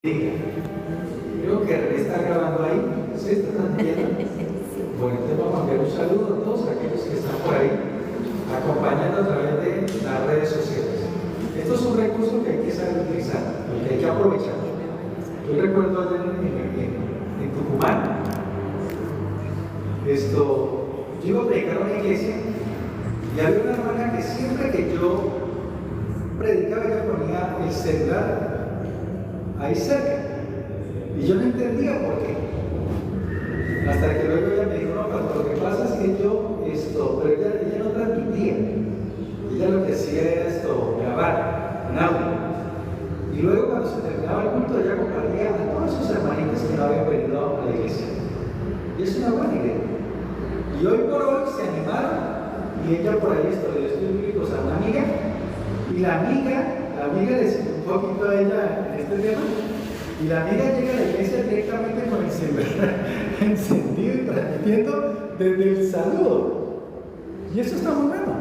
Creo que René está grabando ahí, ¿sí? ¿Está transmitiendo? Bueno, entonces vamos a enviar un saludo a todos aquellos que están por ahí acompañando a través de las redes sociales. Esto es un recurso que hay que saber utilizar, que hay que aprovechar. Yo recuerdo allá en Tucumán, yo iba a predicar a una iglesia y había una hermana que siempre que yo predicaba ella ponía el celular ahí cerca. Y yo no entendía por qué. Hasta que luego ella me dijo, no, pero lo que pasa es que pero ella no transmitía. Ella lo que hacía era grabar en audio. Y luego cuando se terminaba el culto, ella compartía a todos sus hermanitos que no habían venido a la iglesia. Y es una buena idea. Y hoy por hoy se animaron, y ella por ahí de estudios bíblicos a una amiga, y la amiga le enseñó un poquito a ella en este tema, y la amiga llega a la iglesia directamente con el celular encendido y transmitiendo desde el saludo. Y eso está muy bueno.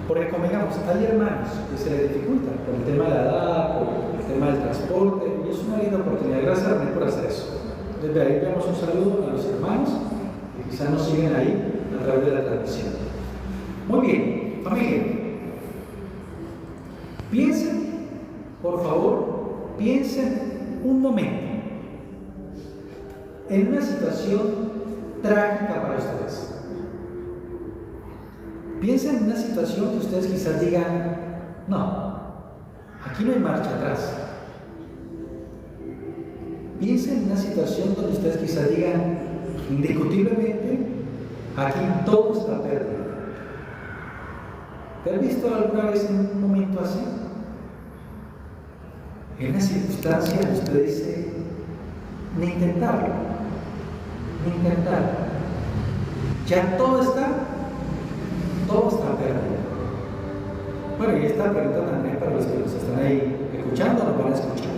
Porque como digamos, hay hermanos que se les dificulta por el tema de la edad, por el tema del transporte, y es una linda oportunidad. Gracias a René por hacer eso. Desde ahí damos un saludo a los hermanos que quizás nos siguen ahí a través de la transmisión. Muy bien, familia. Piensen, por favor, piensen un momento en una situación trágica para ustedes. Piensen en una situación que ustedes quizás digan, no, aquí no hay marcha atrás. Piensen en una situación donde ustedes quizás digan, indiscutiblemente, aquí todo está perdido. ¿Te has visto alguna vez en un momento así? En una circunstancia donde usted dice, ni intentarlo, ya todo está perdido. Bueno, y esta pregunta también para los que nos están ahí escuchando, nos van a escuchar.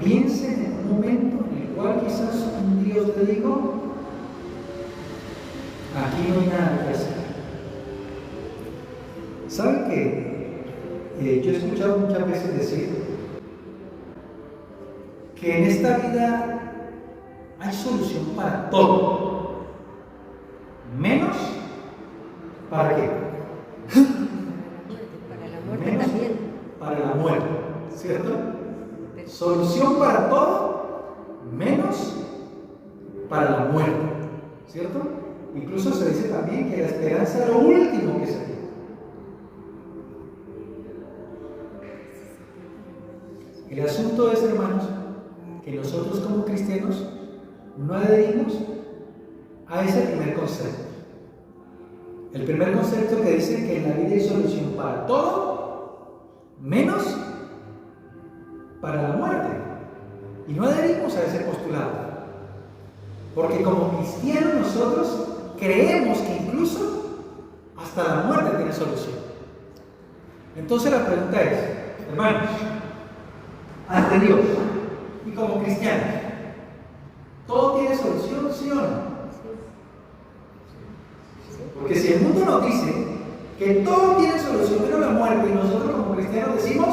Piensen en un momento en el cual quizás un Dios te dijo, aquí no hay nada que hacer. ¿Saben qué? Yo he escuchado muchas veces decir que en esta vida hay solución para todo, menos ¿para qué? Para la muerte Menos también. para la muerte, ¿cierto? Solución para todo, menos para la muerte, ¿cierto? Incluso se dice también que la esperanza es lo último que se tiene. El asunto es, hermanos, que nosotros como cristianos no adherimos a ese primer concepto. El primer concepto que dice que en la vida hay solución para todo, menos para la muerte. Y no adherimos a ese postulado. Porque como cristianos nosotros creemos que incluso hasta la muerte tiene solución. Entonces la pregunta es, hermanos, ante Dios y como cristianos, ¿todo tiene solución, sí o no? Porque si el mundo nos dice que todo tiene solución menos la muerte y nosotros como cristianos decimos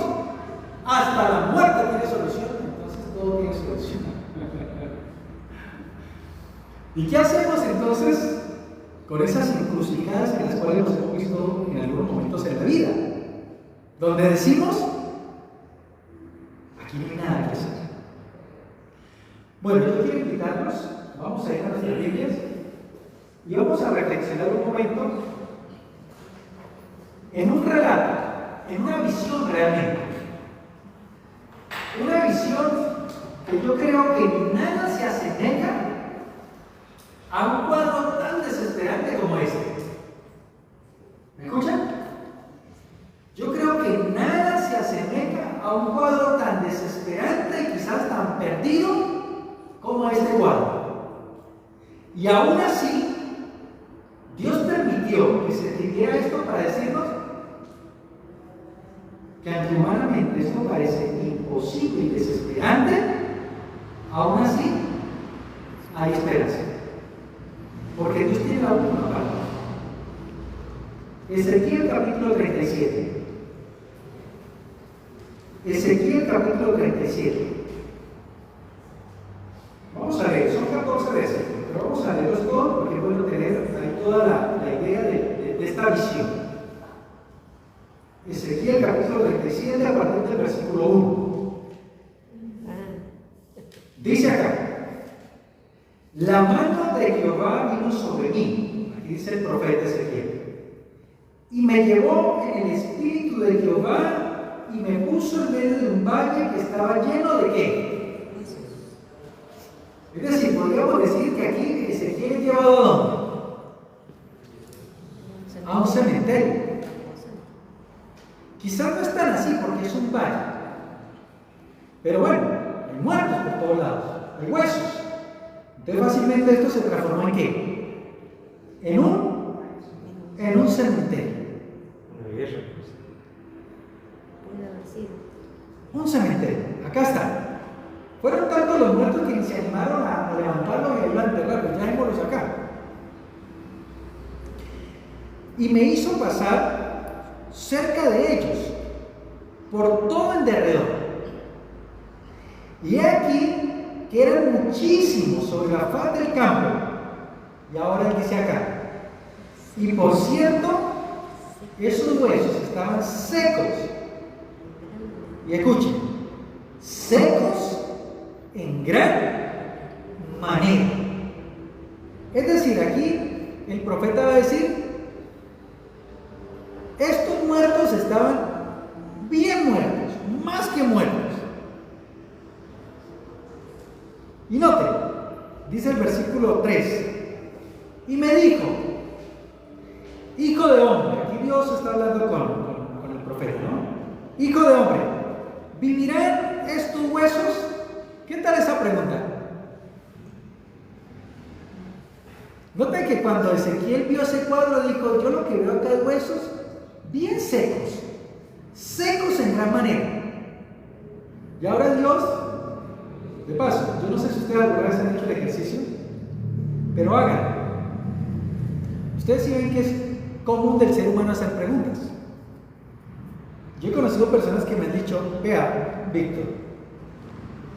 hasta la muerte tiene solución, entonces todo tiene solución. ¿Y qué hacemos entonces con esas encrucijadas en las cuales nos hemos visto en algunos momentos en la vida? Donde decimos aquí no hay nada que hacer. Bueno, yo quiero invitarlos, vamos a ir a nuestras Biblias y vamos a reflexionar un momento en un relato, en una visión realmente. Una visión que yo creo que nada se asemeja a un cuadro tan desesperante como este. ¿Me escuchan? Yo creo que nada se asemeja a un cuadro tan desesperante y quizás tan perdido como este cuadro. Y aún así, Dios permitió que se escribiera esto para decirnos que aunque humanamente esto parece imposible y desesperante, aún así hay esperanza. Porque Dios tiene la última palabra. Ezequiel capítulo 37. Ezequiel capítulo 37. Vamos a leer, son 14 veces, pero vamos a leerlos todos porque es bueno tener ahí toda la idea de esta visión. Ezequiel capítulo 37 a partir del versículo 1. Dice acá: la mano de Jehová vino sobre mí, aquí dice el profeta Ezequiel, y me llevó en el espíritu de Jehová y me puso en medio de un valle que estaba lleno de ¿qué? Es decir, podríamos decir que aquí Ezequiel es llevado ¿a dónde? A un cementerio. Quizás no es tan así porque es un valle, pero bueno, hay muertos por todos lados, hay huesos. Entonces fácilmente esto se transformó en ¿qué? En un cementerio. Un cementerio. Acá está. Fueron tantos los muertos que se animaron a levantarlos y a ir a enterrarlos. Ya démoslos acá. Y me hizo pasar cerca de ellos, por todo en derredor. Y he aquí que eran muchísimos sobre la faz del campo. Y ahora dice acá: y por cierto, esos huesos estaban secos. Y escuchen, secos en gran manera. Es decir, aquí el profeta va a decir: estos muertos estaban bien muertos, más que muertos. Y note, dice el versículo 3: y me dijo, hijo de hombre, aquí Dios está hablando con el profeta, ¿no? Hijo de hombre, ¿vivirán estos huesos? ¿Qué tal esa pregunta? Note que cuando Ezequiel vio ese cuadro dijo: yo lo que veo acá es huesos bien secos, secos en gran manera. Y ahora Dios, de paso, yo no sé si ustedes alguna vez han hecho el ejercicio, pero háganlo. Ustedes sí ven que es común del ser humano hacer preguntas. Yo he conocido personas que me han dicho: vea, Víctor,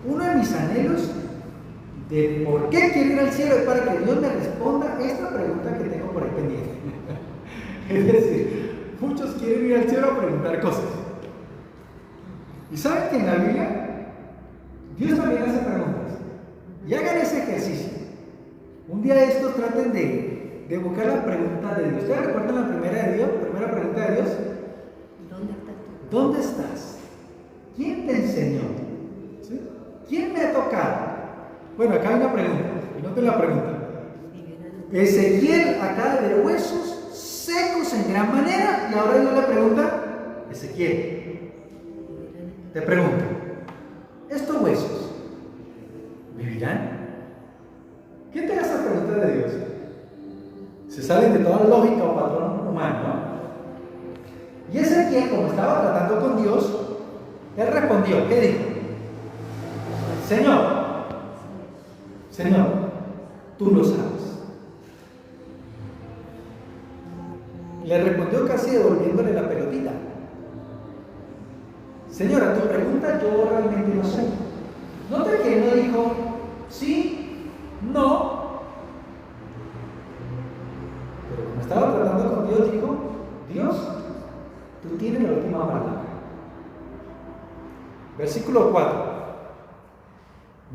uno de mis anhelos de por qué quiero ir al cielo es para que Dios me responda esta pregunta que tengo por ahí pendiente. Es decir, muchos quieren ir al cielo a preguntar cosas. Y saben que en la Biblia Dios también hace preguntas. Y hagan ese ejercicio. Un día de estos traten de buscar la pregunta de Dios. ¿Ustedes recuerdan la primera pregunta de Dios? ¿Dónde estás? ¿Quién te enseñó? ¿Sí? ¿Quién me ha tocado? Bueno, acá hay una pregunta. Y noten la pregunta. Ezequiel acaba de ver huesos secos en gran manera. Y ahora Dios le pregunta: Ezequiel, te pregunto, ¿estos huesos vivirán? ¿Qué te hace esa pregunta de Dios? Se salen de toda lógica o patrón humano, ¿no? Y Ezequiel, como estaba tratando con Dios, él respondió: ¿qué dijo? Señor, tú lo sabes. Le respondió casi devolviéndole la pelotita: Señora, tu pregunta yo realmente no sé. Nota que él no dijo sí, no. Pero como estaba tratando con Dios, dijo: Dios, tú tienes la última palabra. Versículo 4.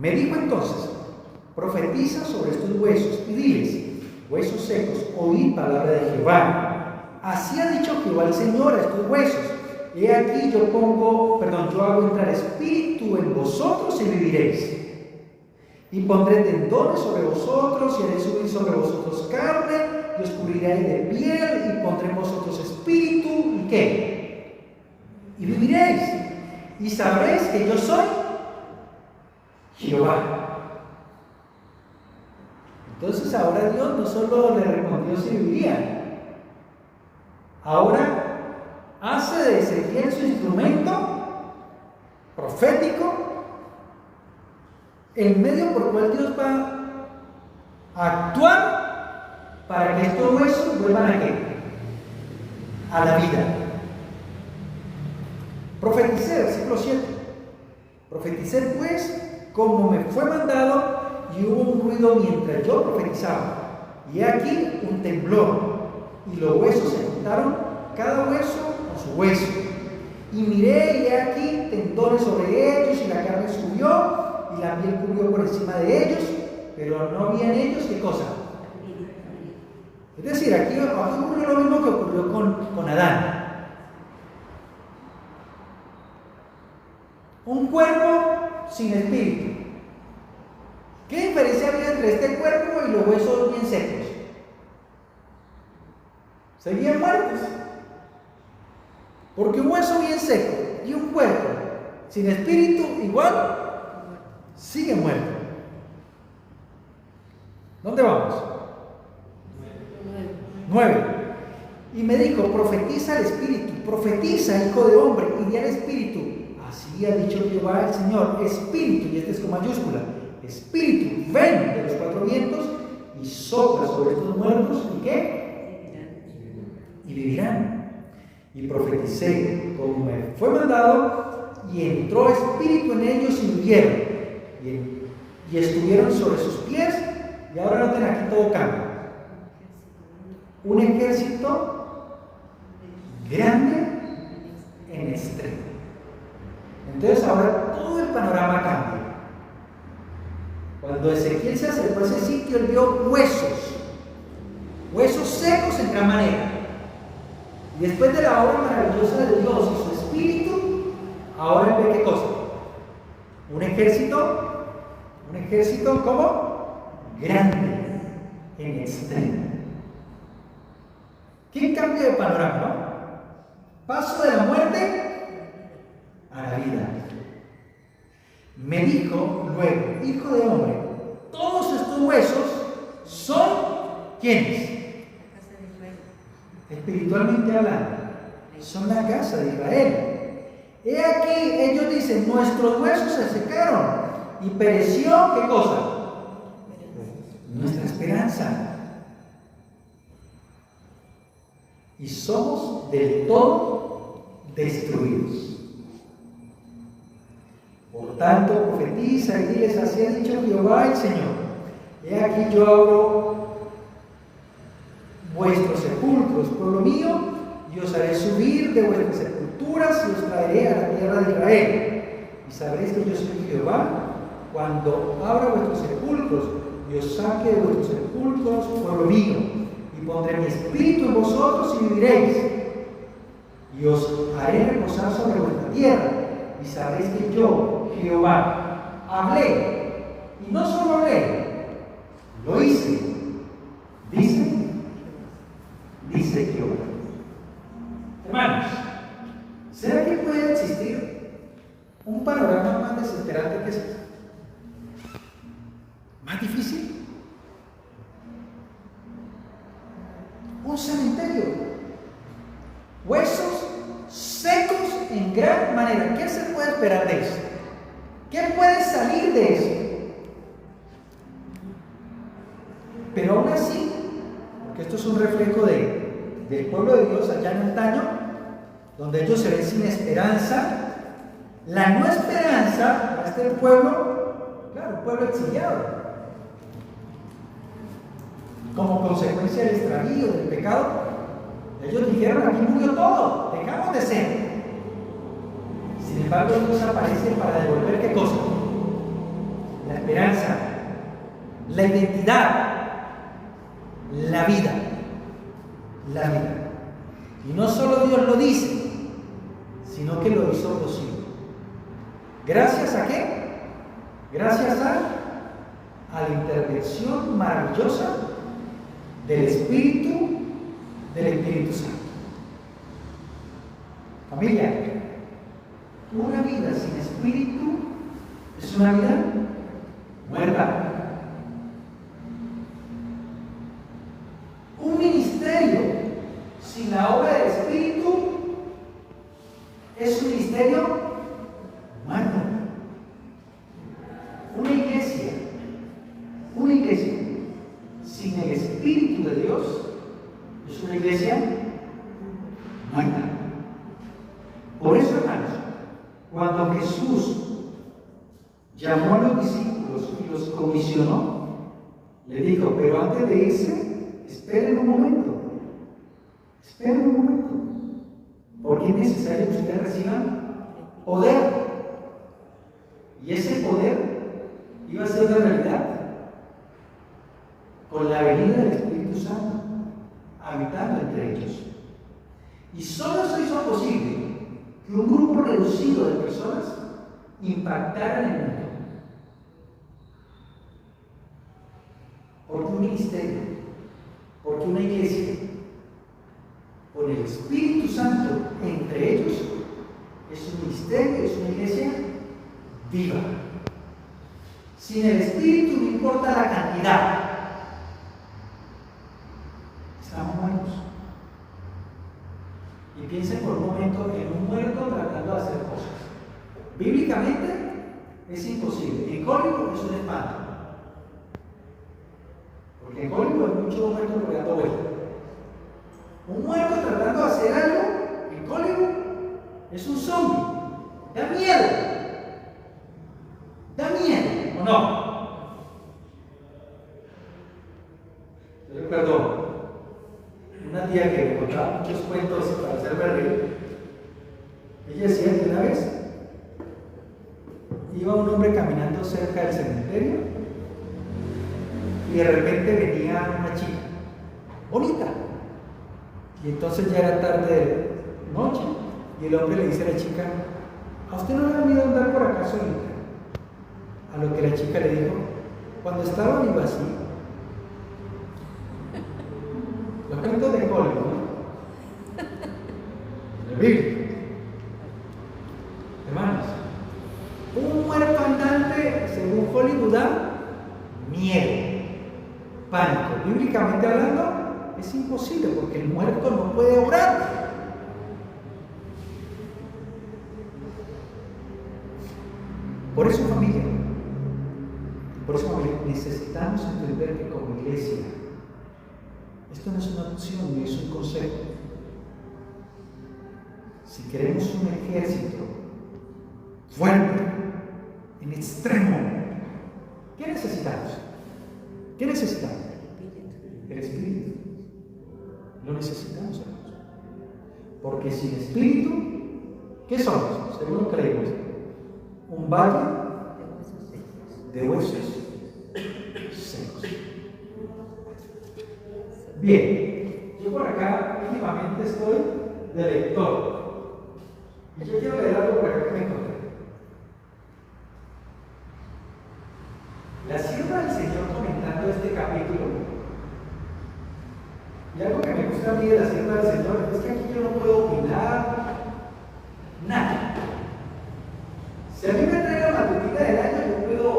Me dijo entonces: profetiza sobre estos huesos y diles: huesos secos, oíd palabra de Jehová. Así ha dicho Jehová el Señor a estos huesos: he aquí yo hago entrar espíritu en vosotros y viviréis. Y pondré tendones sobre vosotros y haré subir sobre vosotros carne y os cubriré de piel y pondré en vosotros espíritu y ¿qué? Y viviréis. Y sabréis que yo soy Jehová. Entonces ahora Dios no solo le respondió si viviría, ahora hace de Ezequiel su instrumento profético, el medio por el cual Dios va a actuar para que estos huesos vuelvan a ¿qué? A la vida. Profeticé, versículo 7. Profeticé pues como me fue mandado, y hubo un ruido mientras yo profetizaba. Y he aquí un temblor, y los huesos se juntaron, cada hueso con su hueso. Y miré, y he aquí tendones sobre ellos, y la carne subió, y la piel cubrió por encima de ellos, pero no había en ellos, ¿qué cosa? Es decir, aquí ocurrió lo mismo que ocurrió con Adán. Un cuerpo sin espíritu. ¿Qué diferencia había entre este cuerpo y los huesos bien secos? Seguían muertos. Porque un hueso bien seco y un cuerpo sin espíritu igual sigue muerto. ¿Dónde vamos? 9. Y me dijo, profetiza al espíritu, profetiza, hijo de hombre, y di al espíritu. Así ha dicho Jehová el Señor, espíritu, y este es con mayúscula, espíritu, ven de los 4 vientos y sopla sobre estos muertos, ¿y qué? Y vivirán. Y profeticé como me fue mandado, y entró espíritu en ellos y vivieron, y estuvieron sobre sus pies, y ahora noten aquí todo cambia. Un ejército grande en extremo. Entonces ahora todo el panorama cambia. Cuando Ezequiel se acercó a ese sitio, él vio huesos secos en gran manera. Y después de la obra maravillosa de Dios y su espíritu, ahora él ve ¿qué cosa? Un ejército ¿cómo? Grande en extremo. ¿Qué cambio de panorama, no? Paso de la muerte a la vida. Me dijo luego, hijo de hombre, todos estos huesos son ¿quiénes? Espiritualmente hablando, son la casa de Israel. He aquí, ellos dicen, nuestros huesos se secaron y pereció, ¿qué cosa? Nuestra esperanza. Y somos del todo destruidos. Por tanto, profetiza y diles, así ha dicho Jehová el Señor. He aquí yo abro vuestros sepulcros, pueblo mío, y os haré subir de vuestras sepulturas y os traeré a la tierra de Israel. Y sabréis que yo soy Jehová cuando abra vuestros sepulcros y os saque de vuestros sepulcros, pueblo mío, y pondré mi espíritu en vosotros y viviréis. Y os haré reposar sobre vuestra tierra. Y sabréis que yo, Jehová, hablé, y no solo hablé, lo hice. Dice Jehová. Hermanos, ¿será que puede existir un panorama más desesperante que este? ¿Más difícil? Un cementerio. Huesos secos en gran manera. ¿Qué se puede esperar de eso? ¿Qué puede salir de eso? Pero aún así, porque esto es un reflejo del pueblo de Dios allá en antaño, donde ellos se ven sin esperanza, la no esperanza para este pueblo, claro, un pueblo exiliado, como consecuencia del extravío, del pecado. Ellos dijeron, aquí murió todo, dejamos de ser. Sin embargo, Dios aparece para devolver ¿qué cosa? La esperanza, la identidad, la vida. La vida. Y no solo Dios lo dice, sino que lo hizo posible. ¿Gracias a qué? Gracias a la intervención maravillosa del Espíritu Santo. Familia, una vida sin Espíritu es una vida muerta. Un ministerio sin la obra del Espíritu es un ministerio muerto. Una iglesia sin el Espíritu de Dios es una iglesia muerta. Por eso, hermanos, llamó a los discípulos y los comisionó. Le dijo, pero antes de irse, esperen un momento. Esperen un momento. Porque es necesario que ustedes reciban poder. Y ese poder iba a ser una realidad con la venida del Espíritu Santo habitando entre ellos. Y solo eso hizo posible que un grupo reducido de personas impactara en el mundo. Porque un ministerio, porque una iglesia, con el Espíritu Santo entre ellos, es un ministerio, es una iglesia viva. Sin el Espíritu no importa la cantidad, estamos muertos. Y piensen por un momento en un muerto tratando de hacer cosas. Bíblicamente es imposible. En Hollywood es un espanto. Porque en Hollywood hay muchos muertos pegando vueltas. Un muerto tratando de hacer algo en Hollywood es un zombie. Da miedo. Da miedo, ¿o no? Yo recuerdo una tía que me contaba muchos cuentos para hacerme reír. Ella decía que una vez iba un hombre caminando cerca del cementerio y de repente venía una chica bonita. Y entonces ya era tarde de noche y el hombre le dice a la chica, ¿a usted no le da miedo andar por acá solita? A lo que la chica le dijo, cuando estaba vivo así, los cuentos de Hollywood, ¿no? De Biblia. Hermanos, un muerto andante, según Hollywood, da miedo, pánico. Bíblicamente hablando, es imposible porque el muerto no puede obrar. Por eso, familia, necesitamos entender que como iglesia, esto no es una opción ni es un consejo. Si queremos un ejército fuerte, en extremo, ¿qué necesitamos? ¿Qué necesitamos? El Espíritu. Lo necesitamos, hermanos. Porque sin Espíritu, ¿qué somos? Según creemos, un valle de huesos secos. Bien, yo por acá últimamente estoy de lector. Y yo quiero leer algo por acá que me encontré. La sierva del Señor comentando este capítulo, y algo que me gusta a mí de la sierva del Señor es que aquí yo no puedo opinar nada. Si a mí me trae la matutina del año, yo puedo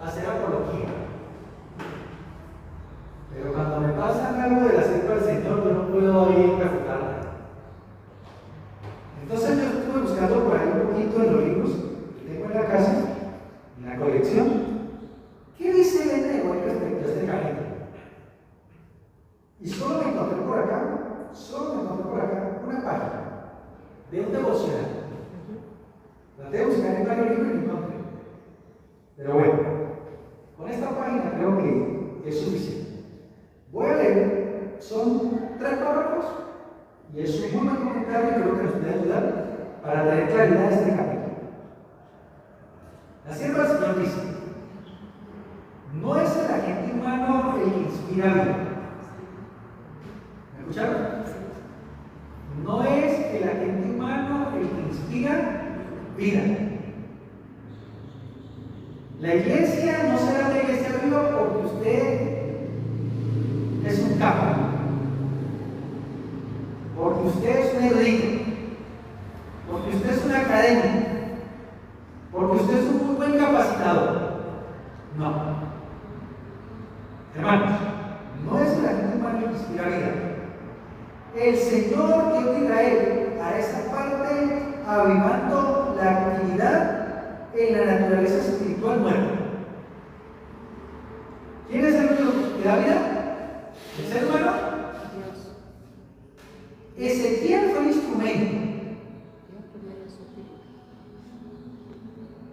hacer apología. Pero cuando me pasan algo de la sierva del Señor, yo no puedo ir a refutarla. Entonces yo estuve buscando por ahí un poquito en los libros que tengo en la casa, en la colección. ¿Qué dice el N.G. respecto a este capítulo? Y solo me encontré por acá una página de un devocional. Traté de buscar en varios libros y no encontré. Pero bueno, con esta página creo que es suficiente. Voy a leer, son 3 párrafos y es un muy buen comentario que creo que nos puede ayudar para tener claridad de este capítulo. La sierva del Señor dice: no es el agente humano el que inspira vida. ¿Me escucharon? No es el agente humano el que inspira vida. La iglesia no será una iglesia viva porque usted es un capo, porque usted es un erudito, porque usted es un académico, porque usted es un muy buen capacitador. No. Hermanos, no es el agente humano el que inspira vida. El Señor Dios de Israel hará esa parte avivando la actividad en la naturaleza espiritual muerta. ¿Quién es el único que da vida? ¿El ser humano? Dios. Ezequiel fue el instrumento.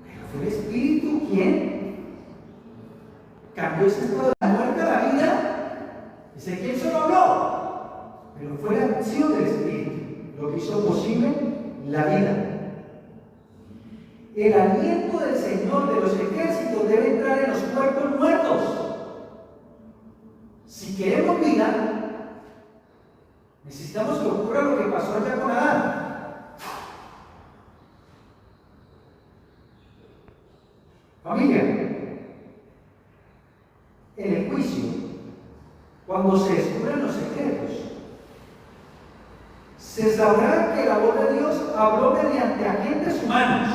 Pero fue el Espíritu quien cambió ese estado de la muerte a la vida. Ezequiel solo habló, pero fue la acción del Espíritu lo que hizo posible la vida. El aliento del Señor de los ejércitos debe entrar en los cuerpos muertos. Si queremos vida, necesitamos que ocurra lo que pasó allá con Adán. Familia, en el juicio, cuando se descubren los secretos, se sabrá que la voz de Dios habló mediante agentes humanos,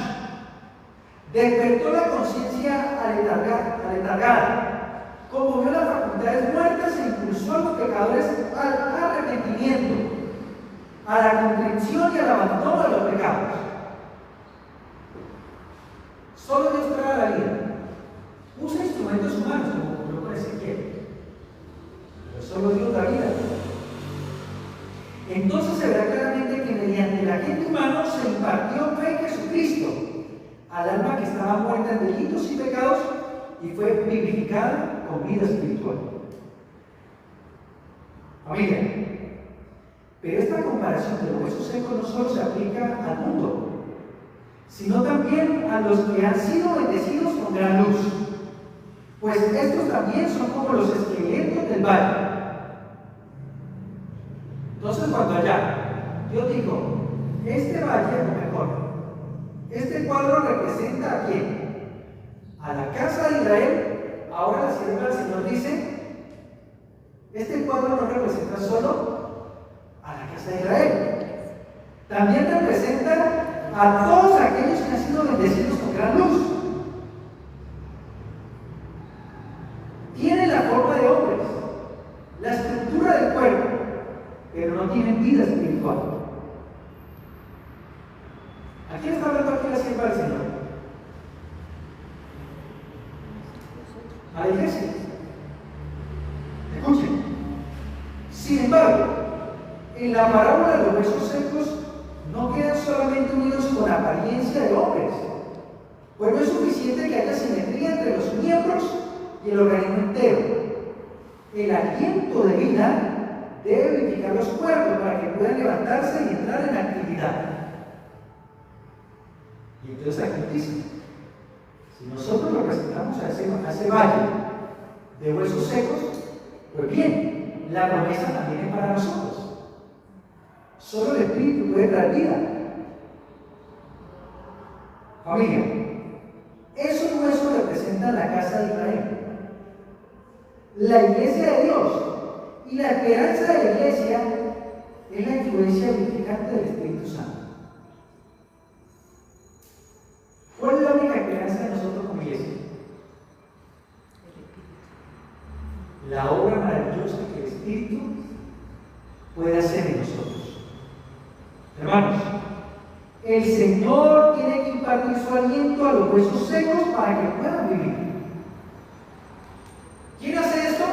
despertó la conciencia aletargada, conmovió las facultades muertas e impulsó a los pecadores al arrepentimiento, a la contrición y al abandono de los pecados. Solo Dios trae la vida. Usa instrumentos humanos, como ocurrió con Ezequiel, pero solo Dios da vida. Entonces se verá claramente que mediante el agente humano se impartió fe en Jesucristo al alma que estaba muerta en delitos y pecados y fue vivificada con vida espiritual. Familia, pero esta comparación de los huesos secos no solo se aplica al mundo, sino también a los que han sido bendecidos con gran luz, pues estos también son como los esqueletos del valle. Entonces, cuando allá yo digo, este valle, o mejor, este cuadro representa a quién? A la casa de Israel. Ahora la sierva del Señor dice, este cuadro no representa solo a la casa de Israel, también representa a todos aquellos que han sido bendecidos con gran luz. Tienen la forma de hombres, la estructura del cuerpo, pero no tienen vida espiritual. ¿A quién está hablando aquí la sierva del Señor? A la iglesia. Escuchen. Sin embargo, en la parábola de los huesos secos no quedan solamente unidos con apariencia de hombres, pues no es suficiente que haya simetría entre los miembros y el organismo entero. El aliento de vida debe vivificar los cuerpos para que puedan levantarse y entrar en actividad. Y entonces aquí dice, si nosotros representamos a ese valle de huesos secos, pues bien, la promesa también es para nosotros. Solo el Espíritu puede dar vida. Familia, esos huesos representan la casa de Israel, la iglesia de Dios, y la esperanza de la iglesia es la influencia vivificante del Espíritu Santo. ¿Cuál es la única esperanza de nosotros como iglesia? La obra maravillosa que el Espíritu puede hacer en nosotros. Hermanos, el Señor tiene que impartir su aliento a los huesos secos para que puedan vivir. ¿Quién hace esto?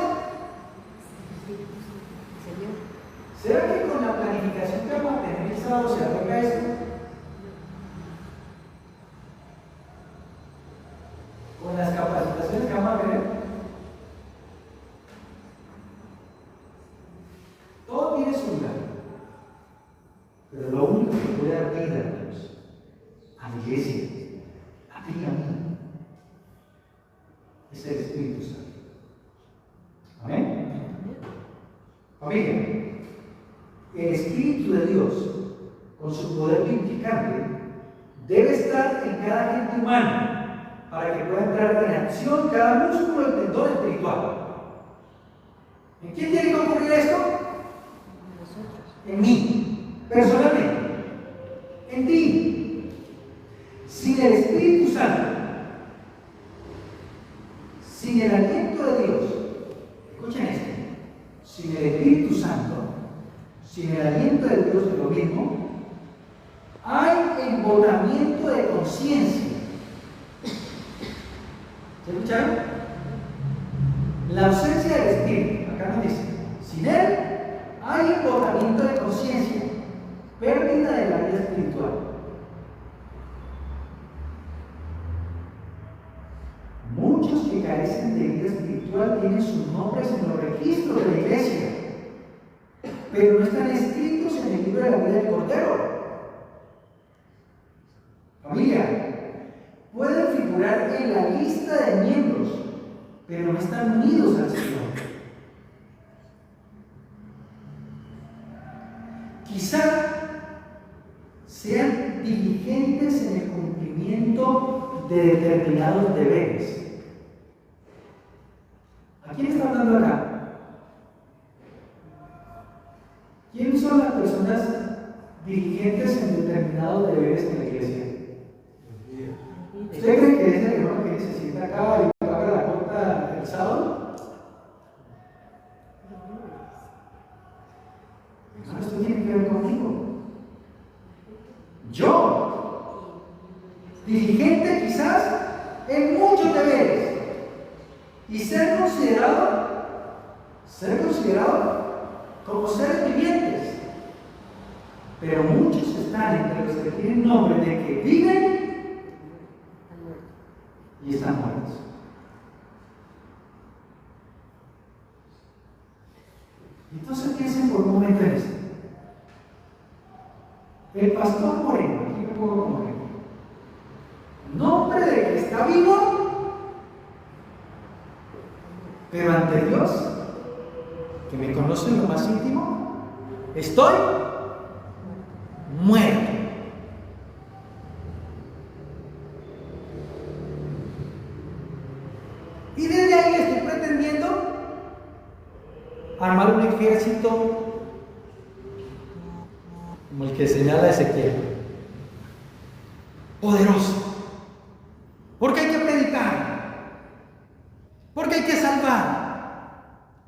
¿Será que con la planificación que vamos a tener el sábado se arregla esto? ¿Con las capacitaciones que vamos a tener? Todo tiene su lugar. Pero lo único que puede dar vida, hermanos, a la iglesia, a ti y a mí, es el Espíritu Santo. ¿Amén? Familia, el Espíritu de Dios, con su poder vivificante, debe estar en cada agente humano para que pueda entrar en acción cada músculo del tendón espiritual. ¿En quién tiene que ocurrir esto? En mí, personalmente, en ti. Sin el Espíritu Santo, sin el aliento de Dios, escuchen esto, sin el Espíritu Santo, sin el aliento de Dios, lo mismo, hay embotamiento de conciencia. ¿Se escucharon? La ausencia del Espíritu, acá nos dice, sin él hay embotamiento de conciencia, pérdida de la vida espiritual. carecen de vida espiritual tienen sus nombres en los registros de la iglesia, pero no están escritos en el libro de la vida del Cordero. Familia, pueden figurar en la lista de miembros, pero no están unidos al Señor. Quizá sean diligentes en el cumplimiento de determinados deberes. ¿A quién está hablando acá? ¿Quiénes son las personas diligentes en determinados deberes en la iglesia? ¿Usted cree que es el hermano que se sienta acá y paga la cuota el sábado? Hermano, esto tiene que ver conmigo. Yo, diligente quizás en muchos deberes, y ser considerado como seres vivientes, pero muchos están entre los que tienen nombre de que viven y están muertos. Entonces piensen por un momento en esto. El pastor Moreno, aquí me pongo como Moreno, nombre de que está vivo, pero ante Dios, que me conoce en lo más íntimo, estoy muerto. Y desde ahí estoy pretendiendo armar un ejército como el que señala Ezequiel, poderoso, porque hay que predicar, porque hay que salvar,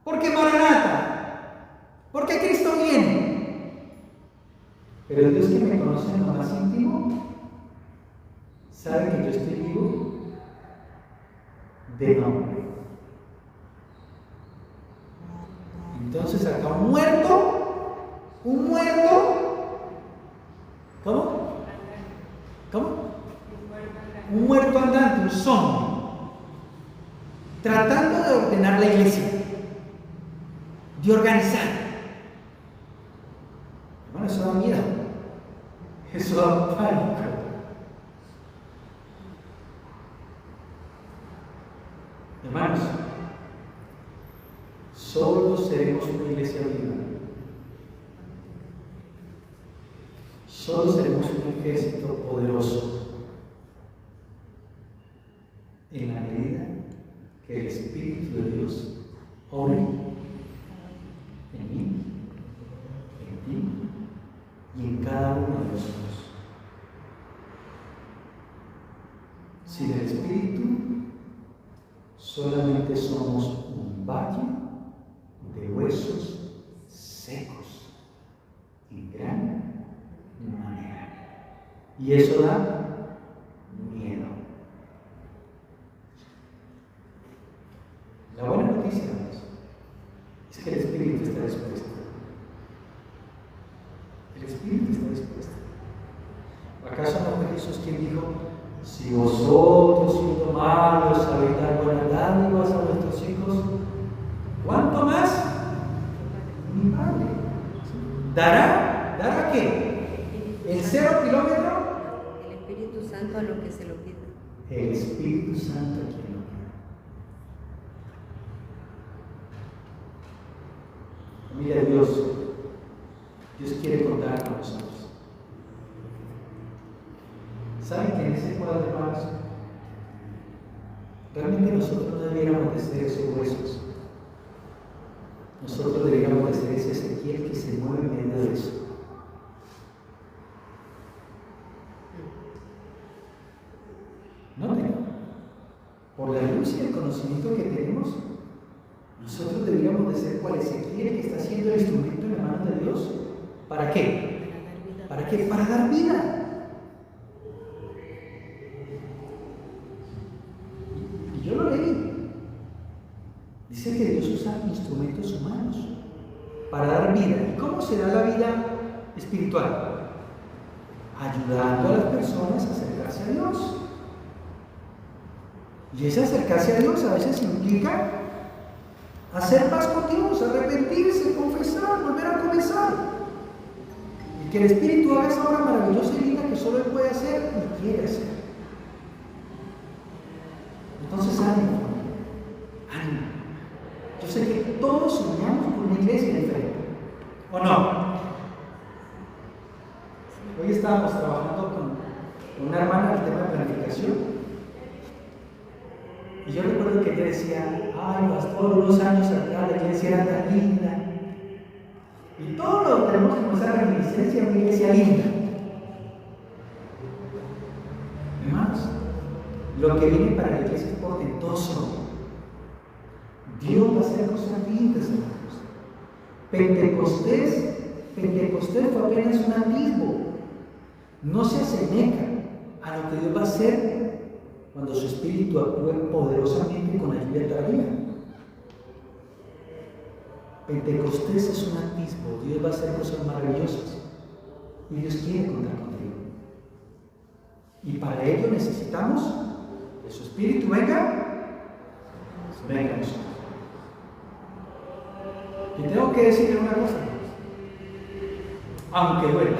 porque Maranata, porque Cristo viene. Pero Dios, que me conoce en lo más íntimo, sabe que yo estoy vivo de nombre. Entonces acá un muerto, ¿cómo? Un muerto andante, un zombie, tratando de ordenar la iglesia, de organizar. Bueno, eso da miedo, eso da pánico. Hermanos, solo seremos una iglesia viva. Solo seremos un ejército poderoso en la medida que el Espíritu de Dios obre en mí, en ti y en cada uno de nosotros. Sin el Espíritu solamente somos un valle de huesos secos en gran manera. Y eso da miedo. La buena noticia es que el Espíritu está dispuesto. El Espíritu está dispuesto. ¿Acaso no fue Jesús quien dijo: si vosotros, siendo malos, sabéis dar buenas dádivas a vuestros hijos, cuánto más mi Padre dará qué? ¿El 0 kilómetro? El Espíritu Santo a lo que se lo pida. El Espíritu Santo a quien lo pida. Mira, Dios quiere contar con nosotros. ¿Saben que en ese cuadro de hermanos, realmente nosotros no debiéramos de ser esos huesos? Nosotros deberíamos de ser ese Ezequiel que se mueve en medio de eso. Noten, por la luz y el conocimiento que tenemos, nosotros deberíamos de ser cual Ezequiel que está siendo el instrumento en la mano de Dios. ¿Para qué? ¿Para qué? Para dar vida. Y yo lo leí. Dice que Dios usa instrumentos humanos para dar vida. ¿Y cómo se da la vida espiritual? Ayudando a las personas a acercarse a Dios. Y ese acercarse a Dios a veces implica hacer paz con Dios, arrepentirse, confesar, volver a comenzar. Y que el Espíritu haga esa obra maravillosa y linda que solo Él puede hacer y quiere hacer. Entonces, ánimo. Yo sé que todos soñamos con una iglesia diferente, ¿o no? Hoy estábamos trabajando con una hermana el tema de planificación. Y yo recuerdo que ella decía, ay, pastor, unos años atrás la iglesia era tan linda. Y todos lo tenemos como esa reminiscencia de una iglesia linda. Hermanos, lo que viene para la iglesia es portentoso. Dios va a hacer cosas lindas, hermanos. Pentecostés fue apenas un atisbo. No se asemeja a lo que Dios va a hacer cuando su Espíritu actúe poderosamente con ayuda tardía. Pentecostés es un atisbo. Dios va a hacer cosas maravillosas y Dios quiere contar contigo. Y para ello necesitamos que su Espíritu venga a nosotros. Y tengo que decirle una cosa, aunque duela,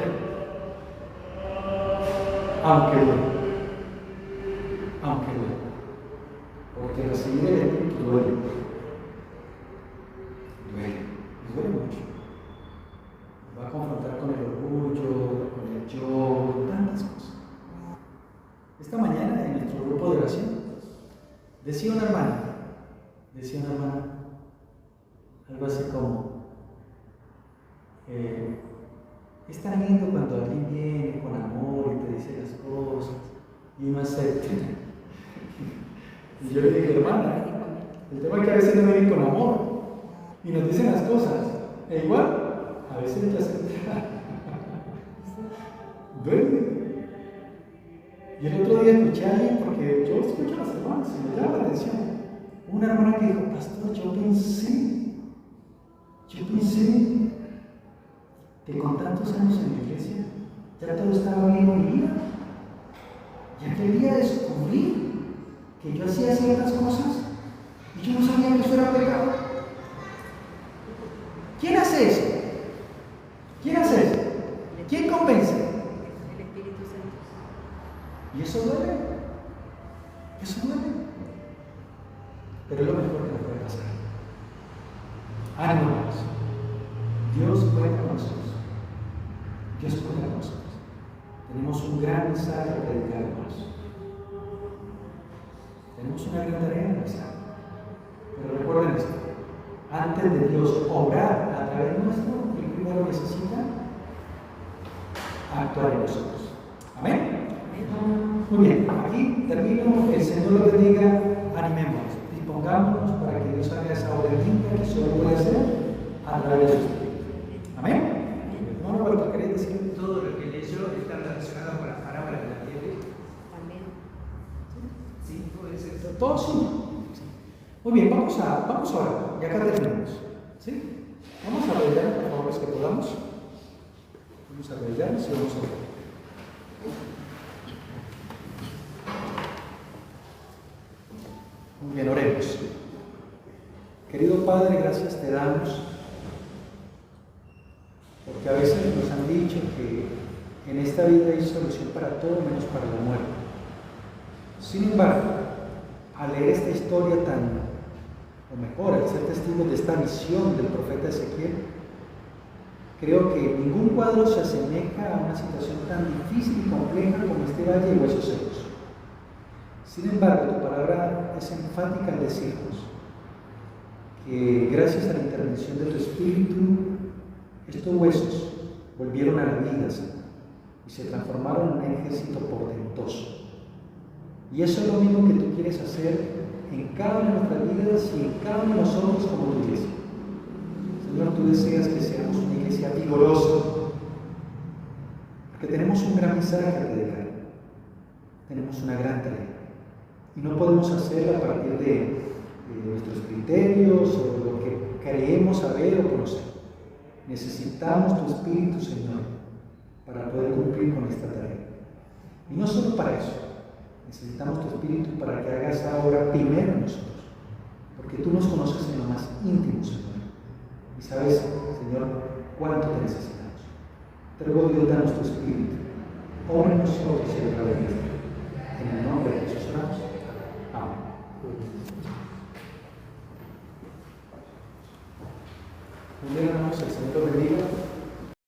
porque recibir el Espíritu duele mucho. Va a confrontar con el orgullo, con el yo, con tantas cosas. Esta mañana en nuestro grupo de oración decía una hermana algo así como es tan lindo cuando alguien viene con amor y te dice las cosas y uno acepta. Y yo le dije, hermana, el tema es que a veces no vienen con amor y nos dicen las cosas, e igual a veces hay que aceptar. Duele. Y el otro día escuché a alguien, porque yo escucho a las hermanas y me llama la atención, una hermana que dijo, pastor, yo pensé que con tantos años en la iglesia ya todo estaba bien en mi vida. Ya quería descubrir que yo hacía ciertas cosas y yo no sabía que eso era pecado. ¿Quién hace eso? ¿Quién convence? El Espíritu Santo. Y eso duele. Pero es lo mejor que nos puede pasar. Ánimo. Dios cuenta con nosotros. Tenemos un gran mensaje a predicar, hermanos. Tenemos una gran tarea en empezar. Pero recuerden esto: antes de Dios obrar a través nuestro, Él primero necesita actuar en nosotros. Amén. Muy bien, aquí termino. El Señor lo bendiga. Animémonos, dispongámonos para que Dios haga esa obra linda que solo puede hacer a través de su Espíritu. Amén. Hermano, Roberto, ¿queréis decir? Todo lo que leyó está relacionado con las parábolas de la tierra. También. Sí, puede ser. Todo sí. Muy bien, vamos a orar. Y acá terminamos. ¿Sí? Vamos a arrodillar, por favor, los que podamos. Vamos a arrodillarnos y vamos a orar. Muy bien, oremos. Querido Padre, gracias te damos, porque a veces nos han dicho que en esta vida hay solución para todo menos para la muerte. Sin embargo, al leer esta historia o mejor, al ser testigos de esta visión del profeta Ezequiel, creo que ningún cuadro se asemeja a una situación tan difícil y compleja como este valle de huesos secos. Sin embargo, tu palabra es enfática al decirnos que gracias a la intervención de tu Espíritu, estos huesos volvieron a la vida, Señor, y se transformaron en un ejército portentoso. Y eso es lo mismo que tú quieres hacer en cada una de nuestras vidas y en cada uno de nosotros como tu iglesia. Señor, tú deseas que seamos una iglesia vigorosa, porque tenemos un gran mensaje a predicar, tenemos una gran tarea, y no podemos hacerla a partir de nuestros criterios o lo que creemos saber o conocer. Necesitamos tu Espíritu, Señor, para poder cumplir con esta tarea. Y no solo para eso, Necesitamos tu Espíritu para que hagas esa obra primero en nosotros, porque tú nos conoces en lo más íntimo, Señor, y sabes, Señor, cuánto te necesitamos. Te ruego, Dios, danos tu Espíritu. Obra en nosotros y a través de ti. En el nombre de Jesús oramos. Amén. Muy bien, hermanos, el Señor los bendiga.